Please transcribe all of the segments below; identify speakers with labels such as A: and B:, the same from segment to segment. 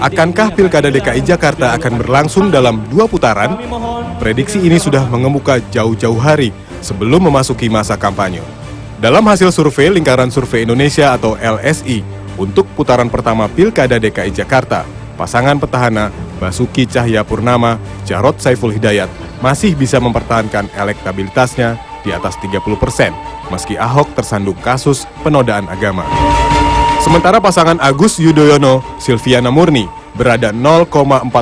A: Akankah Pilkada DKI Jakarta akan berlangsung dalam 2 putaran? Prediksi ini sudah mengemuka jauh-jauh hari sebelum memasuki masa kampanye. Dalam hasil survei Lingkaran Survei Indonesia atau LSI, untuk putaran pertama Pilkada DKI Jakarta, pasangan petahana Basuki Cahayapurnama, Jarod Saiful Hidayat masih bisa mempertahankan elektabilitasnya di atas 30%, meski Ahok tersandung kasus penodaan agama. Sementara pasangan Agus Yudhoyono, Silviana Murni berada 0,4%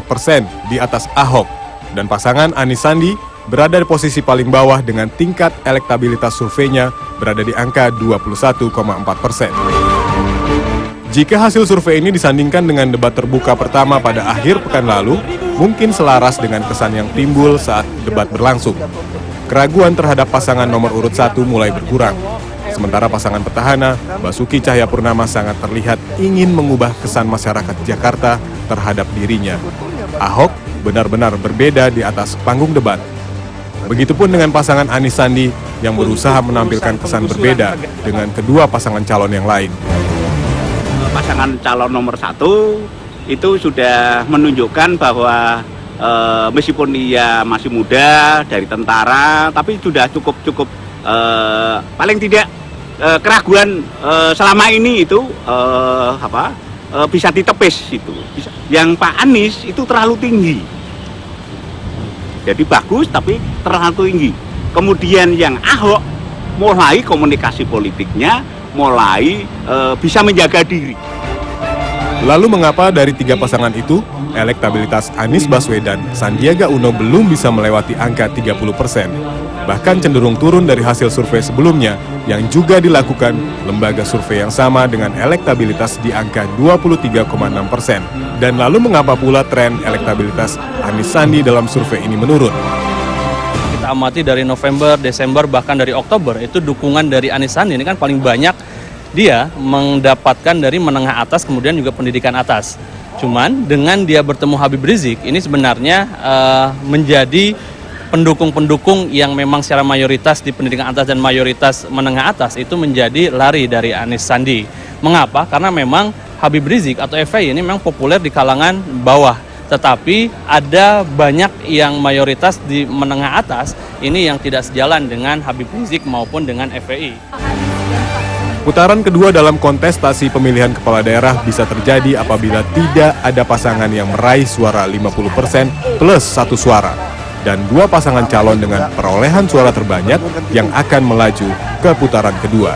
A: di atas Ahok, dan pasangan Anies Sandi berada di posisi paling bawah dengan tingkat elektabilitas surveinya berada di angka 21,4%. Jika hasil survei ini disandingkan dengan debat terbuka pertama pada akhir pekan lalu, mungkin selaras dengan kesan yang timbul saat debat berlangsung. Keraguan terhadap pasangan nomor urut 1 mulai berkurang. Sementara pasangan petahana, Basuki Cahayapurnama sangat terlihat ingin mengubah kesan masyarakat Jakarta terhadap dirinya. Ahok benar-benar berbeda di atas panggung debat. Begitupun dengan pasangan Anies Sandi yang berusaha menampilkan kesan berbeda dengan kedua pasangan calon yang lain.
B: Pasangan calon nomor 1 itu sudah menunjukkan bahwa meskipun ia masih muda dari tentara, tapi sudah cukup paling tidak keraguan selama ini itu bisa ditepis itu. Yang Pak Anies itu terlalu tinggi, jadi bagus tapi terlalu tinggi. Kemudian yang Ahok mulai komunikasi politiknya mulai bisa menjaga diri.
A: Lalu mengapa dari 3 pasangan itu, elektabilitas Anies Baswedan, Sandiaga Uno belum bisa melewati angka 30%? Bahkan cenderung turun dari hasil survei sebelumnya yang juga dilakukan lembaga survei yang sama dengan elektabilitas di angka 23,6%. Dan lalu mengapa pula tren elektabilitas Anies Sandi dalam survei ini menurun?
C: Kita amati dari November, Desember, bahkan dari Oktober, itu dukungan dari Anies Sandi ini kan paling banyak dia mendapatkan dari menengah atas, kemudian juga pendidikan atas. Cuman dengan dia bertemu Habib Rizik, ini sebenarnya menjadi pendukung-pendukung yang memang secara mayoritas di pendidikan atas dan mayoritas menengah atas itu menjadi lari dari Anies Sandi. Mengapa? Karena memang Habib Rizik atau FPI ini memang populer di kalangan bawah. Tetapi ada banyak yang mayoritas di menengah atas ini yang tidak sejalan dengan Habib Rizik maupun dengan FPI.
A: Putaran kedua dalam kontestasi pemilihan kepala daerah bisa terjadi apabila tidak ada pasangan yang meraih suara 50% plus 1 suara, dan 2 pasangan calon dengan perolehan suara terbanyak yang akan melaju ke putaran kedua.